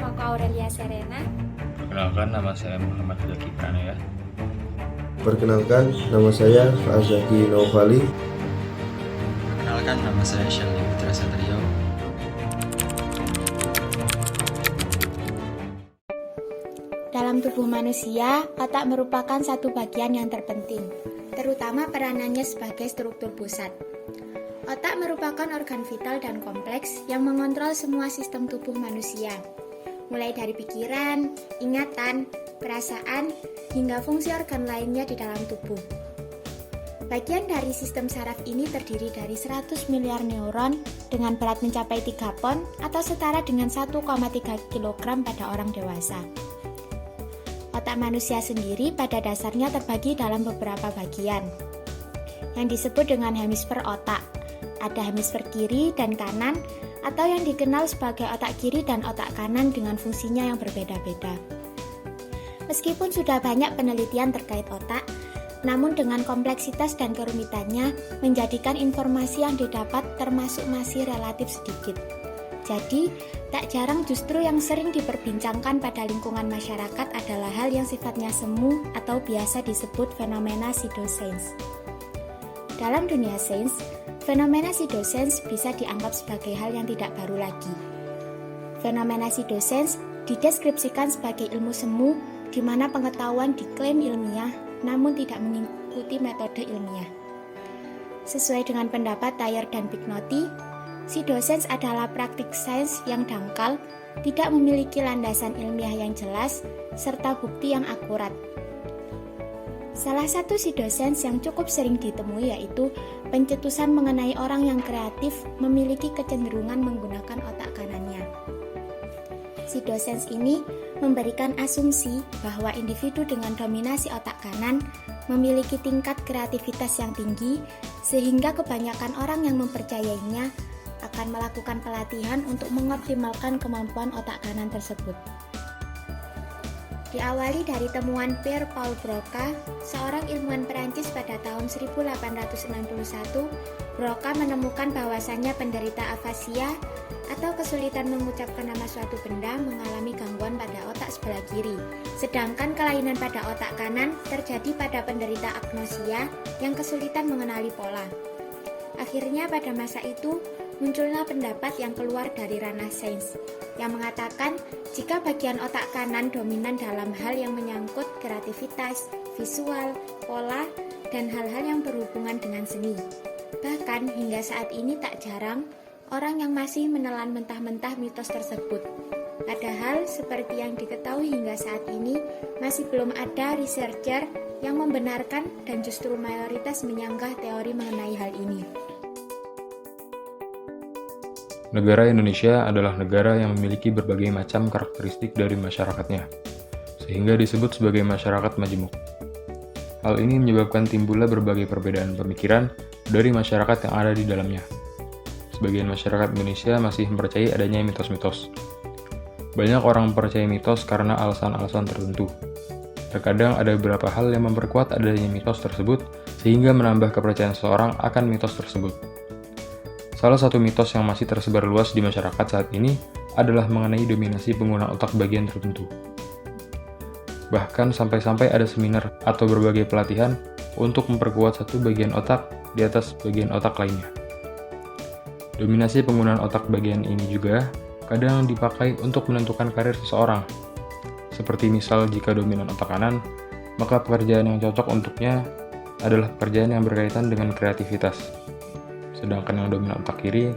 namaku Aurelia Serena. Perkenalkan, nama saya Muhammad Zaki Pranaya. Perkenalkan, nama saya Azaki Novali. Perkenalkan, nama saya Shelly Putra Satrio. Dalam tubuh manusia, otak merupakan satu bagian yang terpenting, terutama peranannya sebagai struktur pusat. Otak merupakan organ vital dan kompleks yang mengontrol semua sistem tubuh manusia, mulai dari pikiran, ingatan, perasaan, hingga fungsi organ lainnya di dalam tubuh. Bagian dari sistem saraf ini terdiri dari 100 miliar neuron dengan berat mencapai 3 pon atau setara dengan 1,3 kg pada orang dewasa. Otak manusia sendiri pada dasarnya terbagi dalam beberapa bagian, yang disebut dengan hemisfer otak. Ada hemisfer kiri dan kanan, atau yang dikenal sebagai otak kiri dan otak kanan dengan fungsinya yang berbeda-beda. Meskipun sudah banyak penelitian terkait otak, namun dengan kompleksitas dan kerumitannya menjadikan informasi yang didapat termasuk masih relatif sedikit. Jadi, tak jarang justru yang sering diperbincangkan pada lingkungan masyarakat adalah hal yang sifatnya semu atau biasa disebut fenomena pseudoscience. Dalam dunia sains, fenomena pseudoscience bisa dianggap sebagai hal yang tidak baru lagi. Fenomena pseudoscience dideskripsikan sebagai ilmu semu di mana pengetahuan diklaim ilmiah namun tidak mengikuti metode ilmiah. Sesuai dengan pendapat Thayer dan Pignotti, pseudoscience adalah praktik sains yang dangkal, tidak memiliki landasan ilmiah yang jelas, serta bukti yang akurat. Salah satu pseudoscience yang cukup sering ditemui yaitu pencetusan mengenai orang yang kreatif memiliki kecenderungan menggunakan otak kanannya. Pseudoscience ini memberikan asumsi bahwa individu dengan dominasi otak kanan memiliki tingkat kreativitas yang tinggi, sehingga kebanyakan orang yang mempercayainya akan melakukan pelatihan untuk mengoptimalkan kemampuan otak kanan tersebut. Diawali dari temuan Pierre Paul Broca, seorang ilmuwan Perancis pada tahun 1861, Broca menemukan bahwasannya penderita afasia atau kesulitan mengucapkan nama suatu benda mengalami gangguan pada otak sebelah kiri, sedangkan kelainan pada otak kanan terjadi pada penderita agnosia yang kesulitan mengenali pola. Akhirnya pada masa itu, muncullah pendapat yang keluar dari ranah sains, yang mengatakan jika bagian otak kanan dominan dalam hal yang menyangkut kreativitas, visual, pola, dan hal-hal yang berhubungan dengan seni. Bahkan hingga saat ini tak jarang orang yang masih menelan mentah-mentah mitos tersebut. Padahal seperti yang diketahui hingga saat ini, masih belum ada researcher yang membenarkan dan justru mayoritas menyanggah teori mengenai hal ini. Negara Indonesia adalah negara yang memiliki berbagai macam karakteristik dari masyarakatnya, sehingga disebut sebagai masyarakat majemuk. Hal ini menyebabkan timbullah berbagai perbedaan pemikiran dari masyarakat yang ada di dalamnya. Sebagian masyarakat Indonesia masih mempercayai adanya mitos-mitos. Banyak orang mempercayai mitos karena alasan-alasan tertentu. Terkadang ada beberapa hal yang memperkuat adanya mitos tersebut, sehingga menambah kepercayaan seseorang akan mitos tersebut. Salah satu mitos yang masih tersebar luas di masyarakat saat ini adalah mengenai dominasi pengguna otak bagian tertentu. Bahkan sampai-sampai ada seminar atau berbagai pelatihan untuk memperkuat satu bagian otak di atas bagian otak lainnya. Dominasi penggunaan otak bagian ini juga kadang dipakai untuk menentukan karir seseorang. Seperti misal jika dominan otak kanan, maka pekerjaan yang cocok untuknya adalah pekerjaan yang berkaitan dengan kreativitas. Sedangkan yang dominan otak kiri,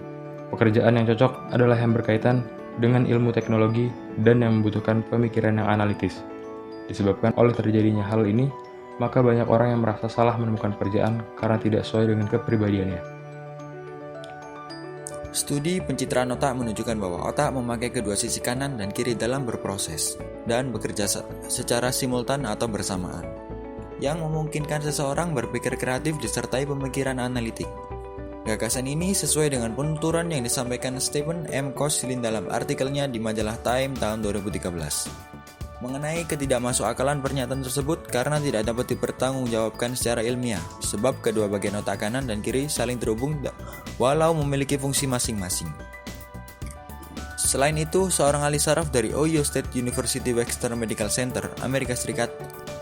pekerjaan yang cocok adalah yang berkaitan dengan ilmu teknologi dan yang membutuhkan pemikiran yang analitis. Disebabkan oleh terjadinya hal ini, maka banyak orang yang merasa salah menemukan pekerjaan karena tidak sesuai dengan kepribadiannya. Studi pencitraan otak menunjukkan bahwa otak memakai kedua sisi kanan dan kiri dalam berproses dan bekerja secara simultan atau bersamaan, yang memungkinkan seseorang berpikir kreatif disertai pemikiran analitik. Gagasan ini sesuai dengan penuturan yang disampaikan Stephen M. Koslin dalam artikelnya di majalah Time tahun 2013. Mengenai ketidakmasukakalan pernyataan tersebut karena tidak dapat dipertanggungjawabkan secara ilmiah, sebab kedua bagian otak kanan dan kiri saling terhubung walau memiliki fungsi masing-masing. Selain itu, seorang ahli saraf dari Ohio State University Wexner Medical Center, Amerika Serikat,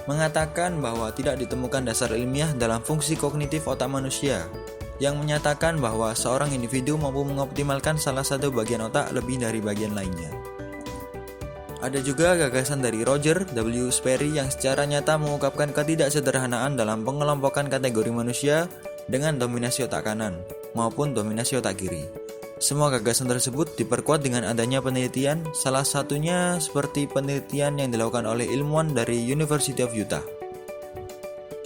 mengatakan bahwa tidak ditemukan dasar ilmiah dalam fungsi kognitif otak manusia yang menyatakan bahwa seorang individu mampu mengoptimalkan salah satu bagian otak lebih dari bagian lainnya. Ada juga gagasan dari Roger W. Sperry yang secara nyata mengungkapkan ketidaksederhanaan dalam pengelompokan kategori manusia dengan dominasi otak kanan maupun dominasi otak kiri. Semua gagasan tersebut diperkuat dengan adanya penelitian, salah satunya seperti penelitian yang dilakukan oleh ilmuwan dari University of Utah.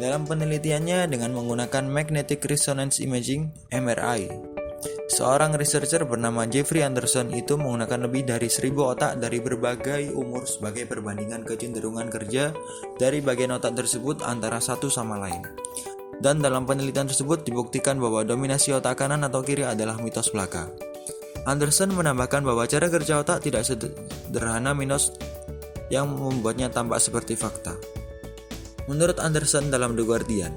Dalam penelitiannya dengan menggunakan Magnetic Resonance Imaging (MRI), seorang researcher bernama Jeffrey Anderson itu menggunakan lebih dari 1000 otak dari berbagai umur sebagai perbandingan kecenderungan kerja dari bagian otak tersebut antara satu sama lain. Dan dalam penelitian tersebut dibuktikan bahwa dominasi otak kanan atau kiri adalah mitos belaka. Anderson menambahkan bahwa cara kerja otak tidak sederhana mitos yang membuatnya tampak seperti fakta. Menurut Anderson dalam The Guardian,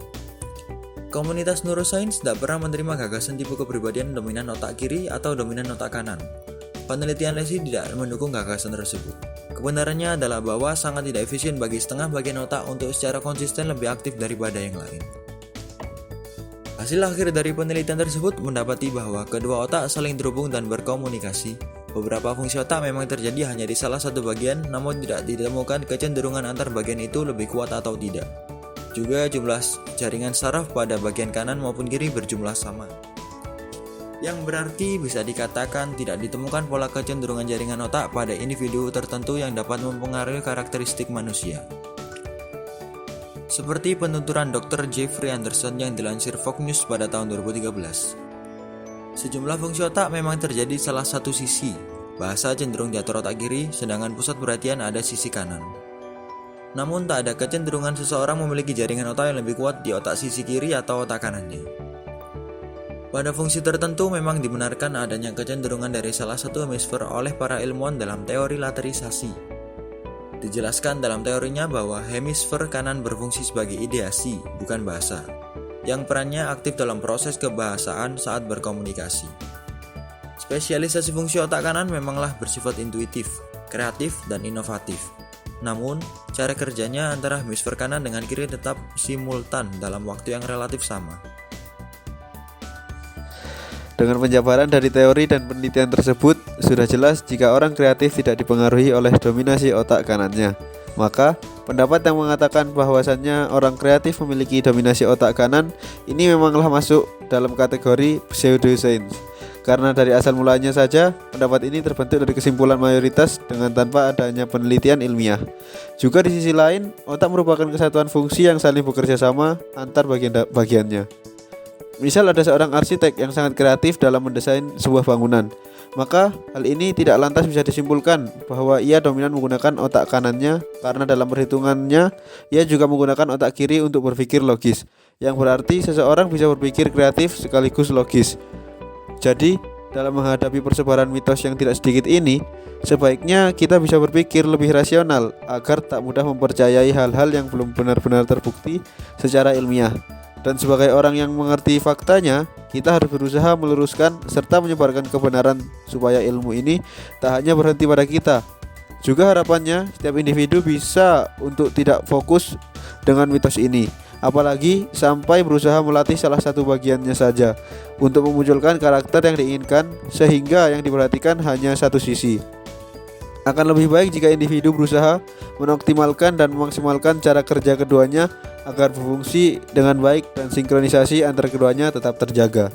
komunitas neuroscience tidak pernah menerima gagasan tipe kepribadian dominan otak kiri atau dominan otak kanan. Penelitian Leslie tidak mendukung gagasan tersebut. Kebenarannya adalah bahwa sangat tidak efisien bagi setengah bagian otak untuk secara konsisten lebih aktif daripada yang lain. Hasil akhir dari penelitian tersebut mendapati bahwa kedua otak saling terhubung dan berkomunikasi. Beberapa fungsi otak memang terjadi hanya di salah satu bagian, namun tidak ditemukan kecenderungan antar bagian itu lebih kuat atau tidak. Juga jumlah jaringan saraf pada bagian kanan maupun kiri berjumlah sama. Yang berarti bisa dikatakan tidak ditemukan pola kecenderungan jaringan otak pada individu tertentu yang dapat mempengaruhi karakteristik manusia. Seperti penuturan Dr. Jeffrey Anderson yang dilansir Fox News pada tahun 2013. Sejumlah fungsi otak memang terjadi salah satu sisi. Bahasa cenderung diatur otak kiri, sedangkan pusat perhatian ada sisi kanan. Namun tak ada kecenderungan seseorang memiliki jaringan otak yang lebih kuat di otak sisi kiri atau otak kanannya. Pada fungsi tertentu memang dibenarkan adanya kecenderungan dari salah satu hemisfer oleh para ilmuwan dalam teori laterisasi. Dijelaskan dalam teorinya bahwa hemisfer kanan berfungsi sebagai ideasi, bukan bahasa, yang perannya aktif dalam proses kebahasaan saat berkomunikasi. Spesialisasi fungsi otak kanan memanglah bersifat intuitif, kreatif, dan inovatif. Namun, cara kerjanya antara hemisfer kanan dengan kiri tetap simultan dalam waktu yang relatif sama. Dengan penjabaran dari teori dan penelitian tersebut, sudah jelas jika orang kreatif tidak dipengaruhi oleh dominasi otak kanannya. Maka, pendapat yang mengatakan bahwasannya orang kreatif memiliki dominasi otak kanan ini memanglah masuk dalam kategori pseudoscience. Karena dari asal mulanya saja, pendapat ini terbentuk dari kesimpulan mayoritas dengan tanpa adanya penelitian ilmiah. Juga di sisi lain, otak merupakan kesatuan fungsi yang saling bekerja sama antar bagian-bagiannya. Misal ada seorang arsitek yang sangat kreatif dalam mendesain sebuah bangunan, maka hal ini tidak lantas bisa disimpulkan bahwa ia dominan menggunakan otak kanannya karena dalam perhitungannya ia juga menggunakan otak kiri untuk berpikir logis, yang berarti seseorang bisa berpikir kreatif sekaligus logis. Jadi, dalam menghadapi persebaran mitos yang tidak sedikit ini, sebaiknya kita bisa berpikir lebih rasional agar tak mudah mempercayai hal-hal yang belum benar-benar terbukti secara ilmiah. Dan sebagai orang yang mengerti faktanya, kita harus berusaha meluruskan serta menyebarkan kebenaran supaya ilmu ini tak hanya berhenti pada kita. Juga harapannya setiap individu bisa untuk tidak fokus dengan mitos ini, apalagi sampai berusaha melatih salah satu bagiannya saja untuk memunculkan karakter yang diinginkan, sehingga yang diperhatikan hanya satu sisi. Akan lebih baik jika individu berusaha mengoptimalkan dan memaksimalkan cara kerja keduanya agar berfungsi dengan baik dan sinkronisasi antara keduanya tetap terjaga.